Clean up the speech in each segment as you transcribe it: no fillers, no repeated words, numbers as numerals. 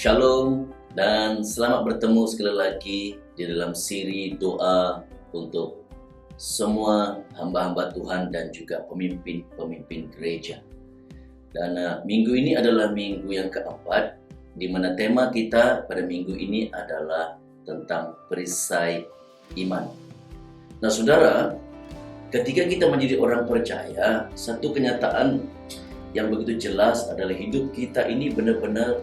Shalom dan selamat bertemu sekali lagi di dalam siri doa untuk semua hamba-hamba Tuhan dan juga pemimpin-pemimpin gereja. Dan minggu ini adalah minggu yang keempat, di mana tema kita pada minggu ini adalah tentang perisai iman. Nah saudara, ketika kita menjadi orang percaya, satu kenyataan yang begitu jelas adalah hidup kita ini benar-benar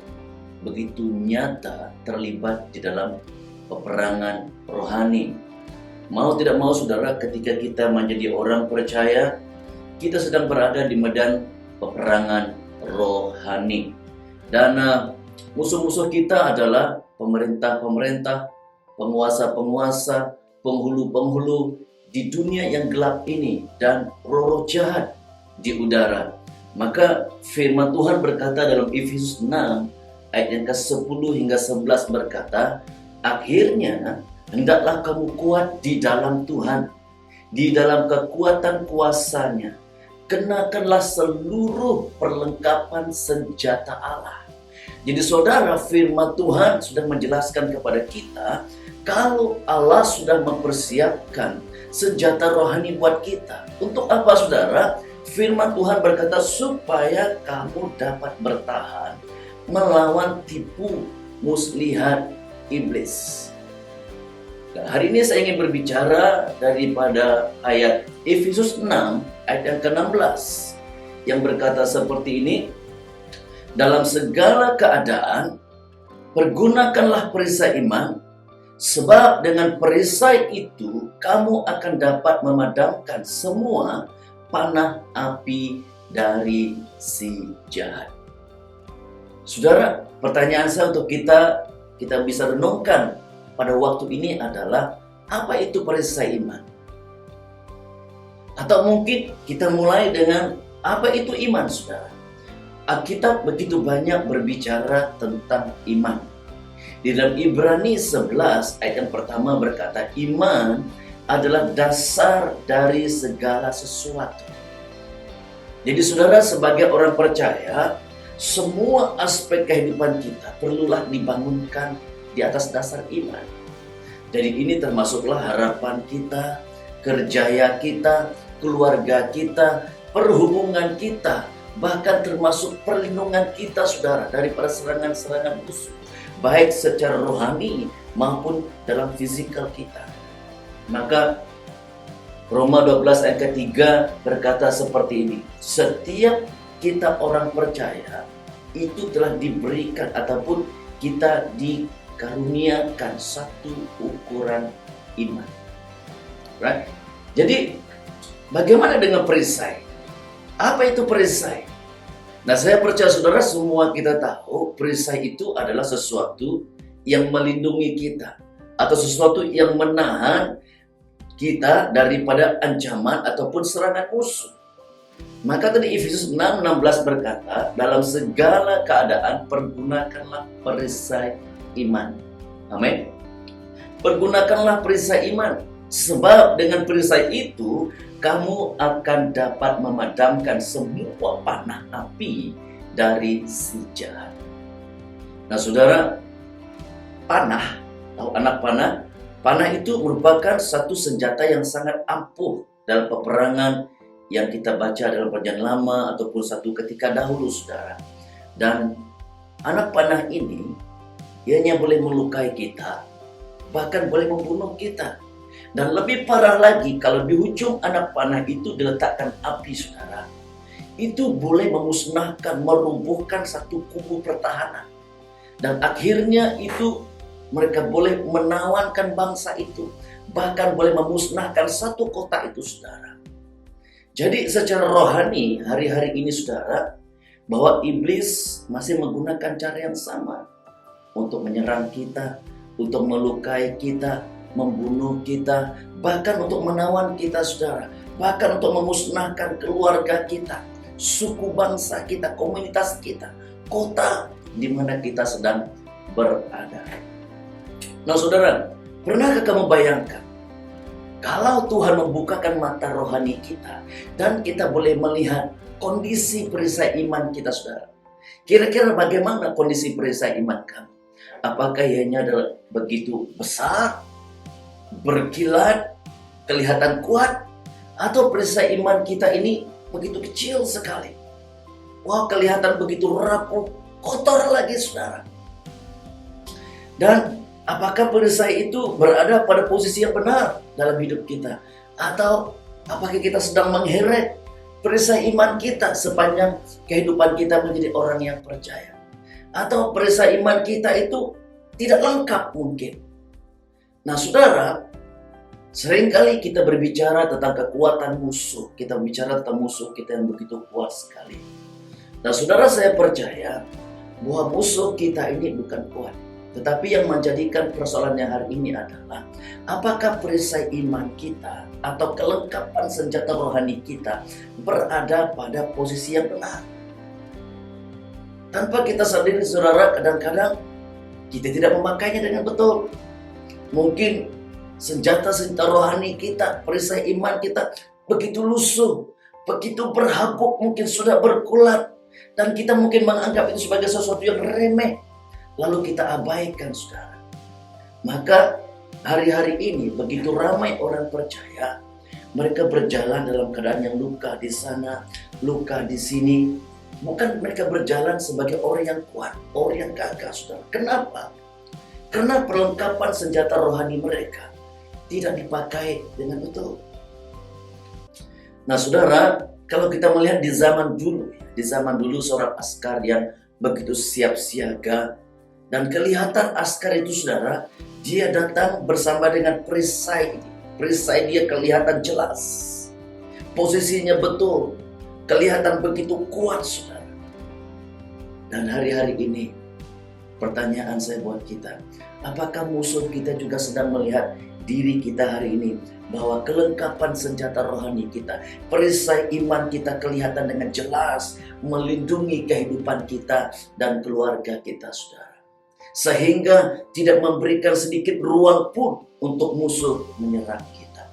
begitu nyata terlibat di dalam peperangan rohani. Mau tidak mau saudara, ketika kita menjadi orang percaya, kita sedang berada di medan peperangan rohani. Dan musuh-musuh kita adalah pemerintah-pemerintah, penguasa-penguasa, penghulu-penghulu di dunia yang gelap ini, dan roh-roh jahat di udara. Maka firman Tuhan berkata dalam Efesus 6 ayat yang ke-10 hingga 11 berkata, akhirnya hendaklah kamu kuat di dalam Tuhan, di dalam kekuatan kuasa-Nya. Kenakanlah seluruh perlengkapan senjata Allah. Jadi saudara, firman Tuhan sudah menjelaskan kepada kita kalau Allah sudah mempersiapkan senjata rohani buat kita. Untuk apa saudara? Firman Tuhan berkata supaya kamu dapat bertahan melawan tipu muslihat iblis. Nah, hari ini saya ingin berbicara daripada ayat Efesus 6 ayat yang ke-16 yang berkata seperti ini, dalam segala keadaan pergunakanlah perisai iman, sebab dengan perisai itu kamu akan dapat memadamkan semua panah api dari si jahat. Saudara, pertanyaan saya untuk kita bisa renungkan pada waktu ini adalah, apa itu perisai iman? Atau mungkin kita mulai dengan, apa itu iman, saudara? Alkitab begitu banyak berbicara tentang iman. Di dalam Ibrani 11 ayat yang pertama berkata, iman adalah dasar dari segala sesuatu. Jadi saudara, sebagai orang percaya, semua aspek kehidupan kita perlulah dibangunkan di atas dasar iman. Jadi ini termasuklah harapan kita, kerjaya kita, keluarga kita, perhubungan kita, bahkan termasuk perlindungan kita saudara daripada serangan-serangan musuh, baik secara rohani maupun dalam fisikal kita. Maka Roma 12 ayat ketiga berkata seperti ini, setiap kita orang percaya itu telah diberikan ataupun kita dikaruniakan satu ukuran iman. Right? Jadi bagaimana dengan perisai? Apa itu perisai? Nah, saya percaya saudara semua kita tahu perisai itu adalah sesuatu yang melindungi kita atau sesuatu yang menahan kita daripada ancaman ataupun serangan musuh. Maka tadi Efesus 6:16 berkata, dalam segala keadaan pergunakanlah perisai iman. Amin. Pergunakanlah perisai iman, sebab dengan perisai itu kamu akan dapat memadamkan semua panah api dari si jahat. Nah saudara, panah, tahu anak panah? Panah itu merupakan satu senjata yang sangat ampuh dalam peperangan yang kita baca dalam perjanjian lama ataupun satu ketika dahulu saudara. Dan anak panah ini ianya boleh melukai kita, bahkan boleh membunuh kita. Dan lebih parah lagi, kalau di ujung anak panah itu diletakkan api saudara, itu boleh memusnahkan, merubuhkan satu kubu pertahanan. Dan akhirnya itu mereka boleh menawankan bangsa itu, bahkan boleh memusnahkan satu kota itu saudara. Jadi secara rohani hari-hari ini saudara, bahwa iblis masih menggunakan cara yang sama untuk menyerang kita, untuk melukai kita, membunuh kita, bahkan untuk menawan kita saudara, bahkan untuk memusnahkan keluarga kita, suku bangsa kita, komunitas kita, kota di mana kita sedang berada. Nah saudara, pernahkah kamu bayangkan kalau Tuhan membukakan mata rohani kita dan kita boleh melihat kondisi perisai iman kita saudara, Kira-kira bagaimana kondisi perisai iman kami? Apakah ianya adalah begitu besar, berkilat, kelihatan kuat, atau perisai iman kita ini begitu kecil sekali? Wah, kelihatan begitu rapuh, kotor lagi, saudara. Dan apakah perisai itu berada pada posisi yang benar dalam hidup kita? Atau apakah kita sedang mengheret perisai iman kita sepanjang kehidupan kita menjadi orang yang percaya? Atau perisai iman kita itu tidak lengkap mungkin? Nah, saudara, seringkali kita berbicara tentang kekuatan musuh. Kita bicara tentang musuh kita yang begitu kuat sekali. Nah, saudara, saya percaya bahwa musuh kita ini bukan kuat. Tetapi yang menjadikan persoalannya hari ini adalah apakah perisai iman kita atau kelengkapan senjata rohani kita berada pada posisi yang benar. Tanpa kita sadari, saudara, kadang-kadang kita tidak memakainya dengan betul. Mungkin senjata-senjata rohani kita, perisai iman kita begitu lusuh, begitu berhabuk, mungkin sudah berkulat. Dan kita mungkin menganggap itu sebagai sesuatu yang remeh. Lalu kita abaikan, saudara. Maka hari-hari ini begitu ramai orang percaya, mereka berjalan dalam keadaan yang luka di sana, luka di sini. Bukan mereka berjalan sebagai orang yang kuat, orang yang gagah, saudara. Kenapa? Karena perlengkapan senjata rohani mereka tidak dipakai dengan betul. Nah, saudara, kalau kita melihat di zaman dulu seorang askar yang begitu siap siaga, dan kelihatan askar itu, saudara, dia datang bersama dengan perisai. Perisai dia kelihatan jelas, posisinya betul, kelihatan begitu kuat, saudara. Dan hari-hari ini pertanyaan saya buat kita, apakah musuh kita juga sedang melihat diri kita hari ini, bahwa kelengkapan senjata rohani kita, perisai iman kita kelihatan dengan jelas melindungi kehidupan kita dan keluarga kita, saudara, sehingga tidak memberikan sedikit ruang pun untuk musuh menyerang kita.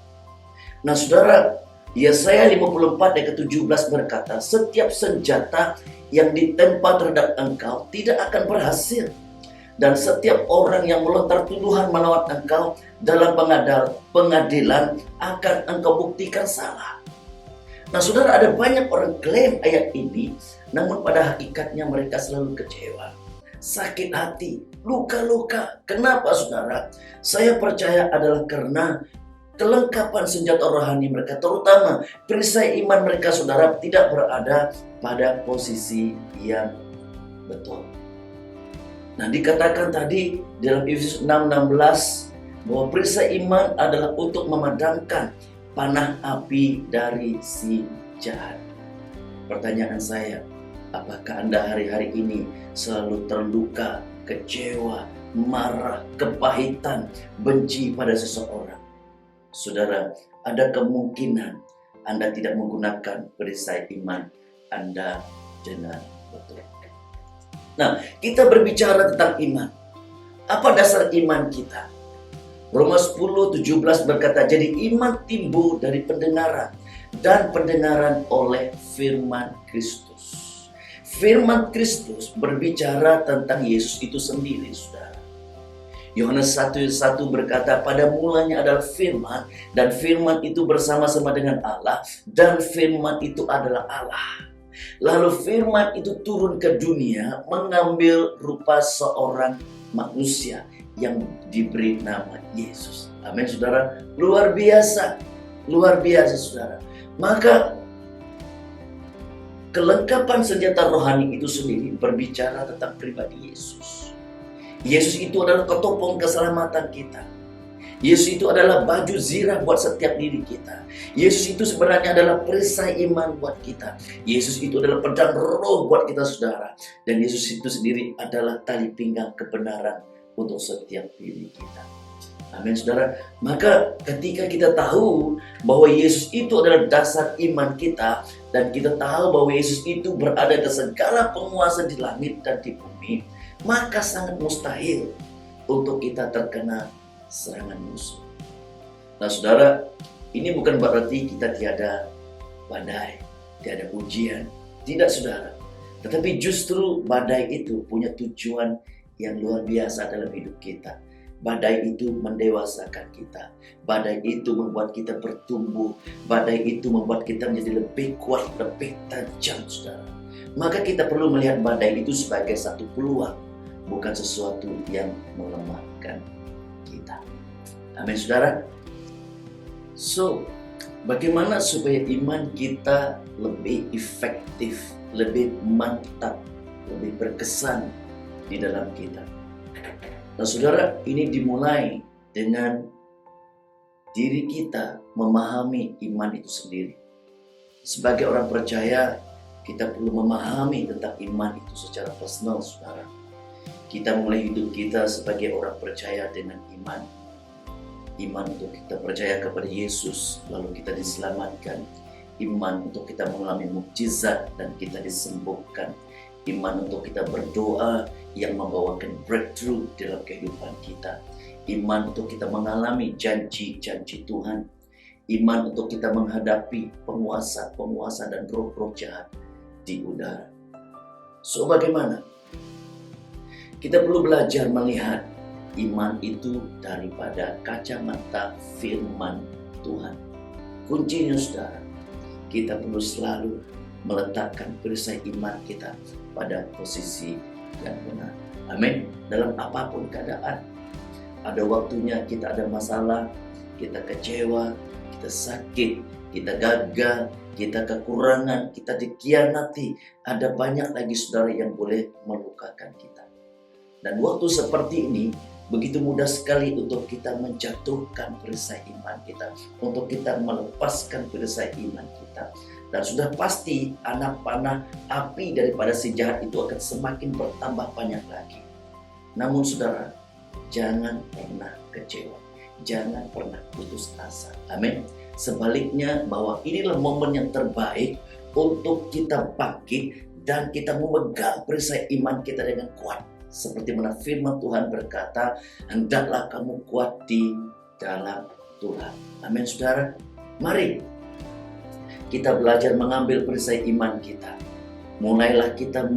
Nah, saudara, Yesaya 54 ayat ke-17 berkata, setiap senjata yang ditempa terhadap engkau tidak akan berhasil, dan setiap orang yang melontar tuduhan melawan engkau dalam pengadilan akan engkau buktikan salah. Nah, saudara, ada banyak orang klaim ayat ini, namun pada hakikatnya mereka selalu kecewa, sakit hati, luka-luka. Kenapa, saudara? Saya percaya adalah karena kelengkapan senjata rohani mereka, terutama perisai iman mereka, saudara, tidak berada pada posisi yang betul. Nah, dikatakan tadi dalam Efesus 6:16 bahwa perisai iman adalah untuk memadamkan panah api dari si jahat. Pertanyaan saya, apakah Anda hari-hari ini selalu terluka, kecewa, marah, kepahitan, benci pada seseorang? Saudara, ada kemungkinan Anda tidak menggunakan perisai iman Anda dengan betul. Nah, kita berbicara tentang iman. Apa dasar iman kita? Roma 10:17 berkata, jadi iman timbul dari pendengaran, dan pendengaran oleh firman Kristus. Firman Kristus berbicara tentang Yesus itu sendiri, saudara. Yohanes 1:1 berkata, pada mulanya adalah firman, dan firman itu bersama-sama dengan Allah, dan firman itu adalah Allah. Lalu firman itu turun ke dunia, mengambil rupa seorang manusia yang diberi nama Yesus. Amin, saudara. Luar biasa, saudara. Maka kelengkapan senjata rohani itu sendiri berbicara tentang pribadi Yesus. Yesus itu adalah ketopong keselamatan kita. Yesus itu adalah baju zirah buat setiap diri kita. Yesus itu sebenarnya adalah perisai iman buat kita. Yesus itu adalah pedang roh buat kita, saudara. Dan Yesus itu sendiri adalah tali pinggang kebenaran untuk setiap diri kita. Amin, saudara. Maka ketika kita tahu bahwa Yesus itu adalah dasar iman kita, dan kita tahu bahwa Yesus itu berada di segala penguasa di langit dan di bumi, maka sangat mustahil untuk kita terkena serangan musuh. Nah, saudara, ini bukan berarti kita tiada badai, tiada ujian. Tidak, saudara. Tetapi justru badai itu punya tujuan yang luar biasa dalam hidup kita. Badai itu mendewasakan kita. Badai itu membuat kita bertumbuh. Badai itu membuat kita menjadi lebih kuat, lebih tajam, saudara. Maka kita perlu melihat badai itu sebagai satu peluang, bukan sesuatu yang melemahkan kita. Amin, saudara. So, bagaimana supaya iman kita lebih efektif, lebih mantap, lebih berkesan di dalam kita? Nah, saudara, ini dimulai dengan diri kita memahami iman itu sendiri. Sebagai orang percaya, kita perlu memahami tentang iman itu secara personal, saudara. Kita mulai hidup kita sebagai orang percaya dengan iman. Iman untuk kita percaya kepada Yesus, lalu kita diselamatkan. Iman untuk kita mengalami mukjizat dan kita disembuhkan. Iman untuk kita berdoa yang membawakan breakthrough dalam kehidupan kita. Iman untuk kita mengalami janji-janji Tuhan. Iman untuk kita menghadapi penguasa-penguasa dan roh-roh jahat di udara. So, bagaimana? Kita perlu belajar melihat iman itu daripada kacamata firman Tuhan. Kuncinya, saudara, kita perlu selalu meletakkan perisai iman kita pada posisi yang benar. Amin. Dalam apapun keadaan, ada waktunya kita ada masalah, kita kecewa, kita sakit, kita gagal, kita kekurangan, kita dikhianati. Ada banyak lagi, saudara, yang boleh melukakan kita. Dan waktu seperti ini, begitu mudah sekali untuk kita menjatuhkan perisai iman kita, untuk kita melepaskan perisai iman kita. Dan sudah pasti anak panah api daripada si jahat itu akan semakin bertambah banyak lagi. Namun, saudara, jangan pernah kecewa, jangan pernah putus asa. Amin. Sebaliknya, bahwa inilah momen yang terbaik untuk kita bangkit dan kita memegang perisai iman kita dengan kuat. Seperti mana firman Tuhan berkata, hendaklah kamu kuat di dalam Tuhan. Amin, saudara. Mari kita belajar mengambil perisai iman kita. Mulailah kita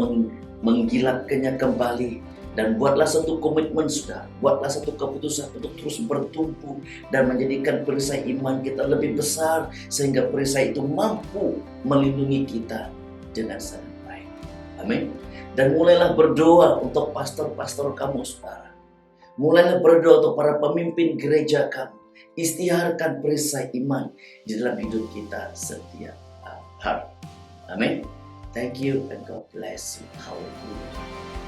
menggilapkannya kembali. Dan buatlah satu komitmen, saudara. Buatlah satu keputusan untuk terus bertumbuh dan menjadikan perisai iman kita lebih besar, sehingga perisai itu mampu melindungi kita dengan sangat baik. Amin. Dan mulailah berdoa untuk pastor-pastor kamu, saudara. Mulailah berdoa untuk para pemimpin gereja kamu. Istiharkan perisai iman di dalam hidup kita setiap hari. Amin. Thank you and God bless you. Hallelujah.